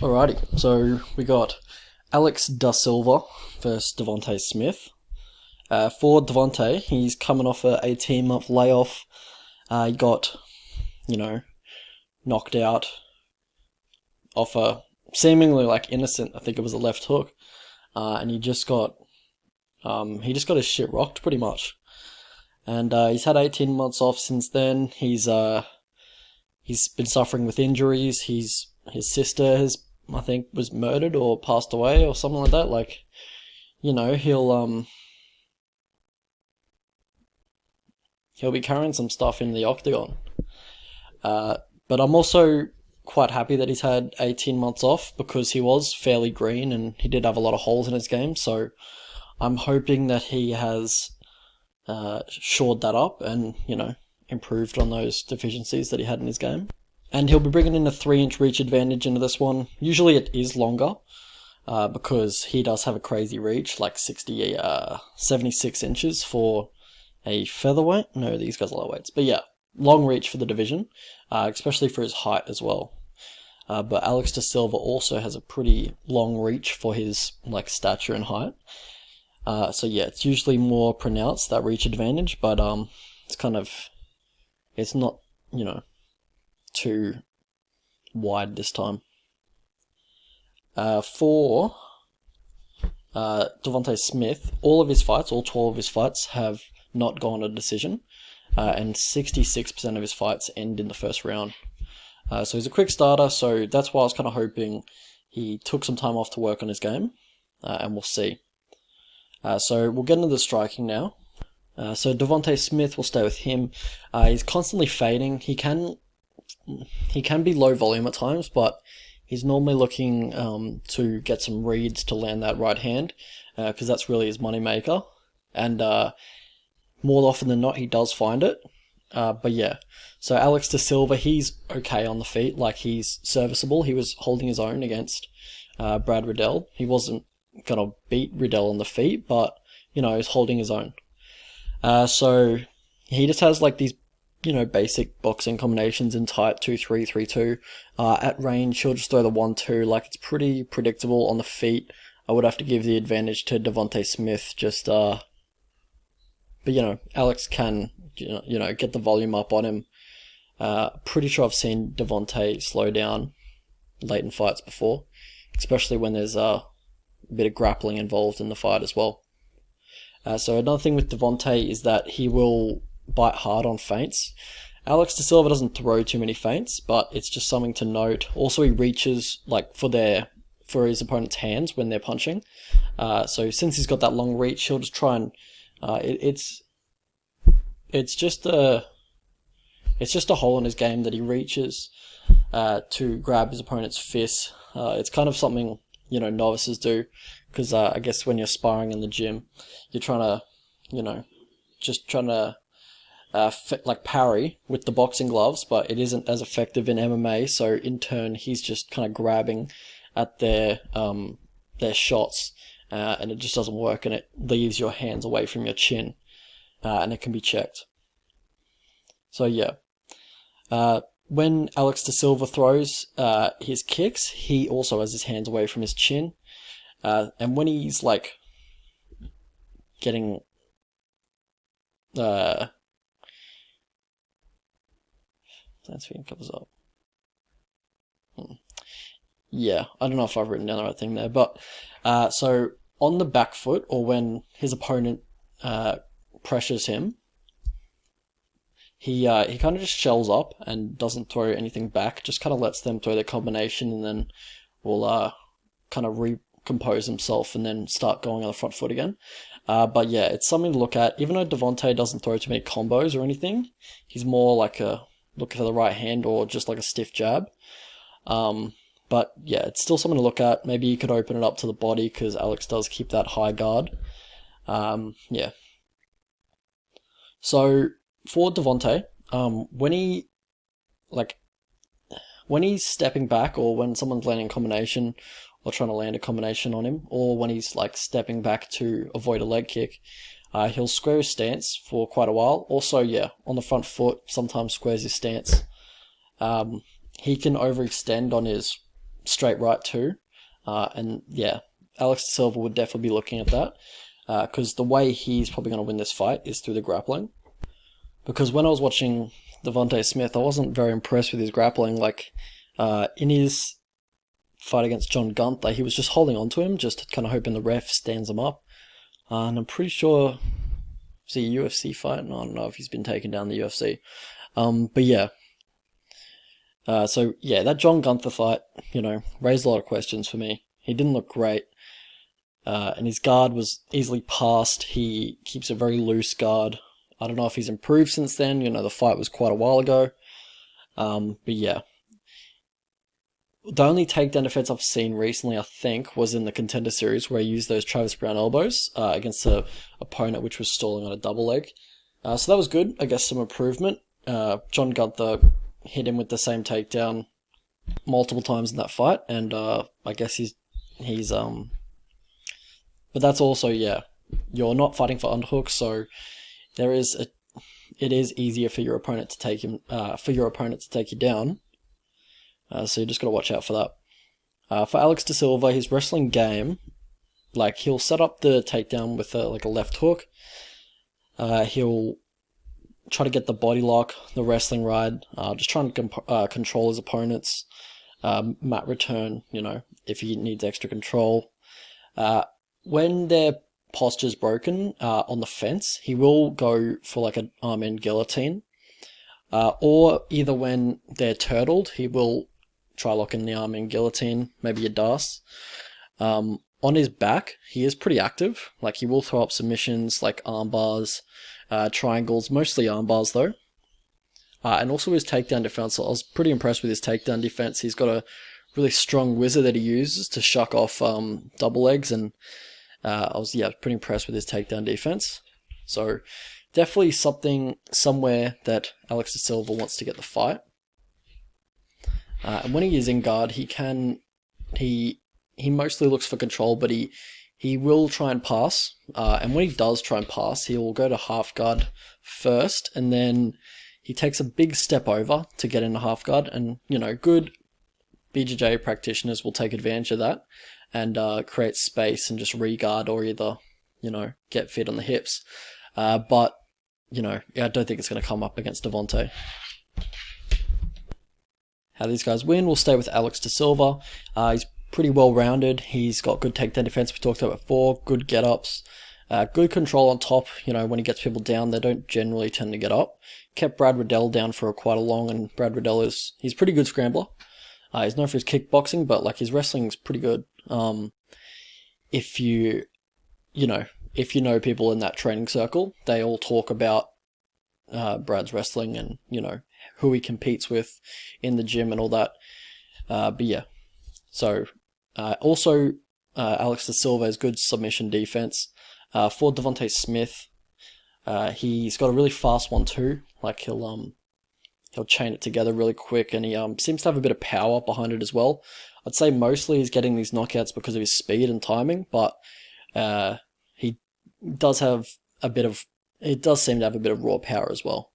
Alrighty, so we got Alex da Silva versus Devonte Smith. For Devonte, he's coming off a 18-month layoff. He got, you know, knocked out off a seemingly like innocent, I think it was a left hook, and he just got his shit rocked pretty much. And he's had 18 months off since then. He's been suffering with injuries. His sister I think was murdered or passed away or something like that. Like, he'll be carrying some stuff in the octagon. But I'm also quite happy that he's had 18 months off because he was fairly green and he did have a lot of holes in his game. So I'm hoping that he has shored that up and, improved on those deficiencies that he had in his game. And he'll be bringing in a 3-inch reach advantage into this one. Usually it is longer because he does have a crazy reach, like 76 inches for a featherweight. No, these guys are lightweights. But yeah, long reach for the division, especially for his height as well. But Alex da Silva also has a pretty long reach for his stature and height. So yeah, it's usually more pronounced, that reach advantage, but it's not, too wide this time. For Devonte Smith, all 12 of his fights have not gone to decision, and 66% of his fights end in the first round. So he's a quick starter, so that's why I was kind of hoping he took some time off to work on his game, and we'll see. So we'll get into the striking now. So Devonte Smith, will stay with him. He's constantly fading. He can be low volume at times, but he's normally looking to get some reads to land that right hand, because that's really his money maker. And more often than not, he does find it. But yeah, so Alex da Silva, he's okay on the feet. Like, he's serviceable. He was holding his own against Brad Riddell. He wasn't gonna beat Riddell on the feet, but he's holding his own. So he just has these basic boxing combinations in tight 2-3, 3-2. At range, he'll just throw the 1-2. It's pretty predictable on the feet. I would have to give the advantage to Devonte Smith. But Alex can get the volume up on him. Pretty sure I've seen Devonte slow down late in fights before, especially when there's a bit of grappling involved in the fight as well. So another thing with Devonte is that he will bite hard on feints. Alex da Silva doesn't throw too many feints, but it's just something to note. Also, he reaches for his opponent's hands when they're punching. So since he's got that long reach, he'll just try and it's just a hole in his game that he reaches to grab his opponent's fist. It's kind of something novices do, because I guess when you're sparring in the gym, you're trying to parry with the boxing gloves, but it isn't as effective in MMA. So in turn, he's just kind of grabbing at their shots, and it just doesn't work, and it leaves your hands away from your chin, and it can be checked. So yeah, when Alex da Silva throws his kicks, he also has his hands away from his chin, and when he's getting that's being covers up. Yeah, I don't know if I've written down the right thing there, but so on the back foot, or when his opponent pressures him, he kind of just shells up and doesn't throw anything back. Just kind of lets them throw their combination, and then will kind of recompose himself and then start going on the front foot again. But yeah, it's something to look at. Even though Devonte doesn't throw too many combos or anything, he's more looking for the right hand or just a stiff jab. But yeah, it's still something to look at. Maybe you could open it up to the body, because Alex does keep that high guard. Yeah. So for Devonte, when he's stepping back, or when someone's landing a combination or trying to land a combination on him, or when he's stepping back to avoid a leg kick, he'll square his stance for quite a while. Also, yeah, on the front foot, sometimes squares his stance. He can overextend on his straight right too. And yeah, Alex Silva would definitely be looking at that, because the way he's probably going to win this fight is through the grappling. Because when I was watching Devonte Smith, I wasn't very impressed with his grappling. Like, in his fight against John Gunther, he was just holding on to him, just kind of hoping the ref stands him up. And I'm pretty sure it's a UFC fight. I don't know if he's been taken down the UFC. But yeah. So yeah, that John Gunther fight, raised a lot of questions for me. He didn't look great. And his guard was easily passed. He keeps a very loose guard. I don't know if he's improved since then. The fight was quite a while ago. But yeah. The only takedown defense I've seen recently, I think, was in the Contender Series, where he used those Travis Brown elbows against an opponent which was stalling on a double leg. So that was good. I guess some improvement. John Gunther hit him with the same takedown multiple times in that fight, and I guess he's but that's also, yeah, you're not fighting for underhooks, so it is easier for your opponent to take you down. So you just got to watch out for that. For Alex De Silva, his wrestling game, like, he'll set up the takedown with a left hook. He'll try to get the body lock, the wrestling ride, just trying to control his opponents. Mat return, if he needs extra control. When their posture's broken on the fence, he will go for like an arm end guillotine. Or either when they're turtled, he will try locking the arm end guillotine, maybe a DAS. On his back, he is pretty active. Like, he will throw up submissions like arm bars, triangles, mostly arm bars though. And also his takedown defense. I was pretty impressed with his takedown defense. He's got a really strong whizzer that he uses to shuck off double legs, and I was pretty impressed with his takedown defense. So definitely somewhere that Alex De Silva wants to get the fight. And when he is in guard, he mostly looks for control, but he will try and pass. And when he does try and pass, he will go to half guard first, and then he takes a big step over to get into half guard. And, good BJJ practitioners will take advantage of that and create space and just re-guard, or either, get fit on the hips. But, I don't think it's going to come up against Devonte. How these guys win, we'll stay with Alex De Silva. He's pretty well-rounded. He's got good takedown defense, we talked about before, good get-ups, good control on top. When he gets people down, they don't generally tend to get up. Kept Brad Riddell down for quite a long, and Brad Riddell he's a pretty good scrambler. He's known for his kickboxing, but his wrestling's pretty good. If you know people in that training circle, they all talk about Brad's wrestling and, who he competes with in the gym and all that. But yeah. So, also, Alex De Silva has good submission defense. For Devonte Smith, he's got a really fast one too. Like, he'll chain it together really quick, and he seems to have a bit of power behind it as well. I'd say mostly he's getting these knockouts because of his speed and timing, but he does have it does seem to have a bit of raw power as well.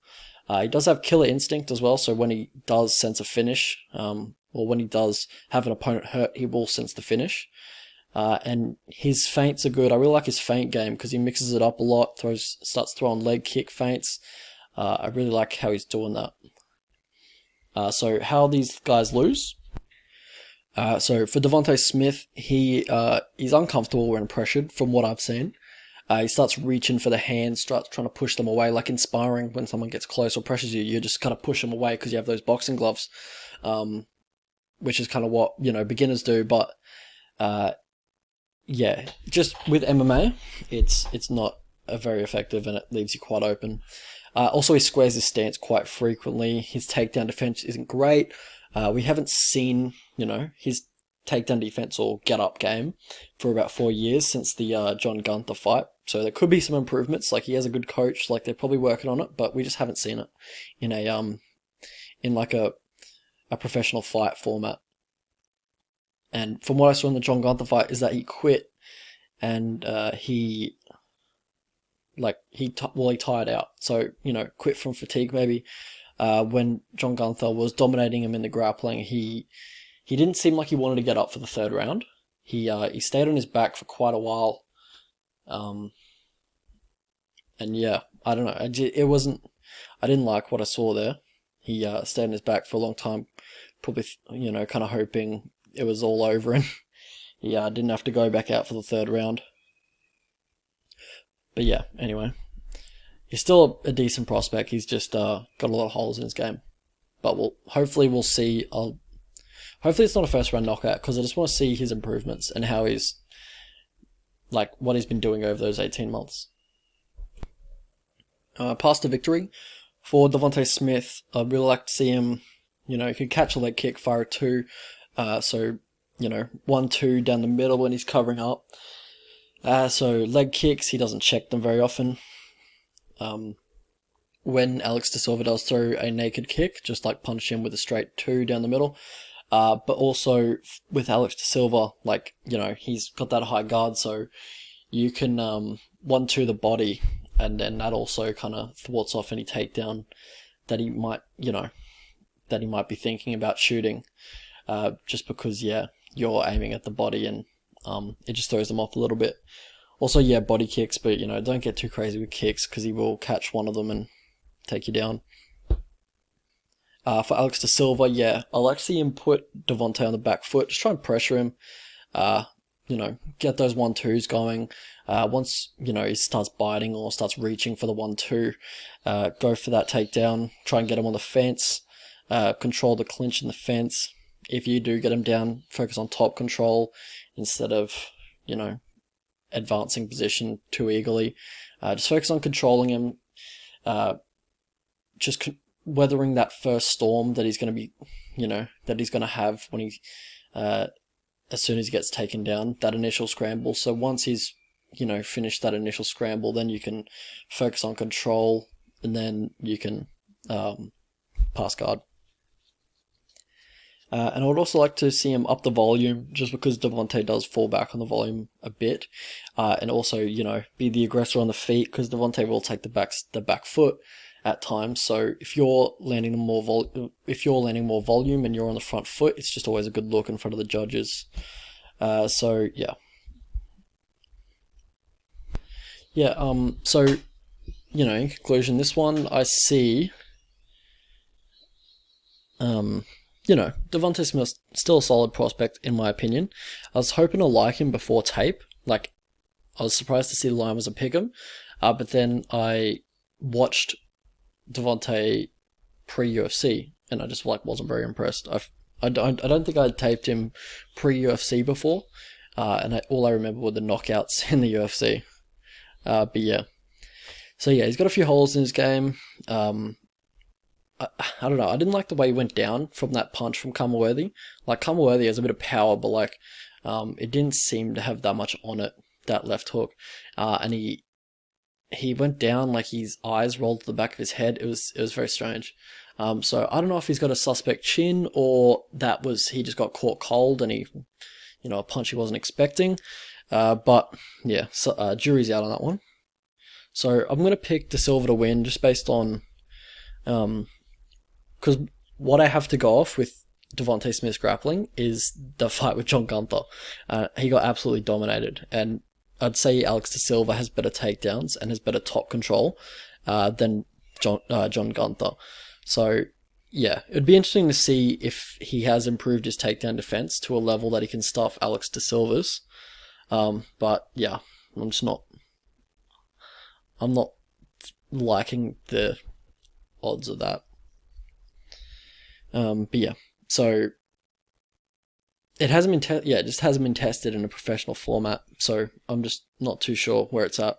He does have killer instinct as well, so when he does sense a finish, or when he does have an opponent hurt, he will sense the finish. And his feints are good. I really like his feint game because he mixes it up a lot, starts throwing leg kick feints. I really like how he's doing that. So how these guys lose? So for Devonte Smith, he's uncomfortable when pressured, from what I've seen. He starts reaching for the hands, starts trying to push them away, like in sparring, when someone gets close or pressures you, you just kind of push them away because you have those boxing gloves, which is kind of what, beginners do. But just with MMA, it's not very effective, and it leaves you quite open. Also, he squares his stance quite frequently. His takedown defense isn't great. We haven't seen, his takedown defense or get-up game for about 4 years since the John Gunther fight. So there could be some improvements. Like, he has a good coach. Like, they're probably working on it, but we just haven't seen it in a professional fight format. And from what I saw in the John Gunther fight is that he quit, and he tired out. So, quit from fatigue maybe. When John Gunther was dominating him in the grappling, he he didn't seem like he wanted to get up for the third round. He stayed on his back for quite a while. And yeah, I don't know. I didn't like what I saw there. He stayed on his back for a long time, probably, kind of hoping it was all over and he didn't have to go back out for the third round. But yeah, anyway, he's still a decent prospect. He's just got a lot of holes in his game. But hopefully we'll see. Hopefully it's not a first round knockout, because I just want to see his improvements and how he's, like, what he's been doing over those 18 months. Past to victory for Devonte Smith. I'd really like to see him, he could catch a leg kick, fire a 2. So, 1-2 down the middle when he's covering up. So leg kicks, he doesn't check them very often. When Alex de Silva does throw a naked kick, just like punch him with a straight 2 down the middle. But also with Alex de Silva, like, he's got that high guard, so you can 1-2 the body, and then that also kind of thwarts off any takedown that he might, that he might be thinking about shooting, just because, you're aiming at the body, and it just throws them off a little bit. Also, body kicks, but, don't get too crazy with kicks, because he will catch one of them and take you down. For Alex de Silva, I like to see him put Devonte on the back foot, just try and pressure him, get those 1-2s going. Once, he starts biting or starts reaching for the 1-2, go for that takedown, try and get him on the fence, control the clinch in the fence. If you do get him down, focus on top control instead of, advancing position too eagerly. Just focus on controlling him, weathering that first storm that he's going to be, that he's going to have when he, as soon as he gets taken down, that initial scramble. So once he's, finished that initial scramble, then you can focus on control, and then you can pass guard. And I would also like to see him up the volume, just because Devonte does fall back on the volume a bit, and also, be the aggressor on the feet, because Devonte will take the back foot at times. So if you're landing more volume and you're on the front foot, it's just always a good look in front of the judges. So yeah. So in conclusion, this one I see. Devonte Smith still a solid prospect in my opinion. I was hoping to like him before tape. Like, I was surprised to see the line was a pick'em, but then I watched Devonte pre-UFC, and I just wasn't very impressed. I don't think I'd taped him pre-UFC before, and all I remember were the knockouts in the UFC. But yeah, so yeah, he's got a few holes in his game. I don't know. I didn't like the way he went down from that punch from Kamaworthy. Like, Kamaworthy has a bit of power, but it didn't seem to have that much on it, that left hook, and he went down like his eyes rolled to the back of his head. It was very strange. So I don't know if he's got a suspect chin, or he just got caught cold and he, a punch he wasn't expecting. But yeah, so, jury's out on that one. So I'm going to pick De Silva to win, just based on, because what I have to go off with Devonte Smith's grappling is the fight with John Gunther. He got absolutely dominated, and I'd say Alex de Silva has better takedowns and has better top control than John Gunther. So yeah, it'd be interesting to see if he has improved his takedown defense to a level that he can stuff Alex de Silva's. But yeah, I'm not liking the odds of that. But yeah, so it hasn't been it just hasn't been tested in a professional format, so I'm just not too sure where it's at.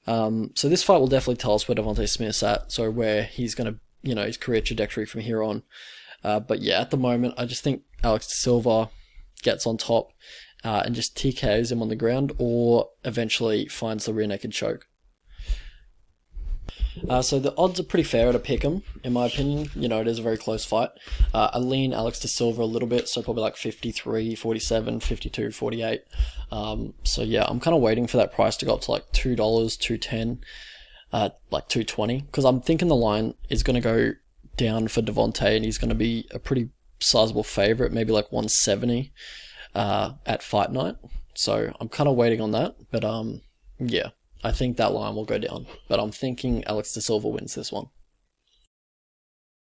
So this fight will definitely tell us where Devonte Smith's at, so where he's going to, his career trajectory from here on. But yeah, at the moment, I just think Alex de Silva gets on top and just TKOs him on the ground, or eventually finds the rear naked choke. So the odds are pretty fair at a pick'em, in my opinion. It is a very close fight. I lean Alex de Silva a little bit, so probably like 53, 47, 52, 48. So yeah, I'm kind of waiting for that price to go up to like $2, $2.10, like $2.20, because I'm thinking the line is going to go down for Devonte, and he's going to be a pretty sizable favorite, maybe like 170 at fight night. So I'm kind of waiting on that. But yeah, I think that line will go down. But I'm thinking Alex De Silva wins this one.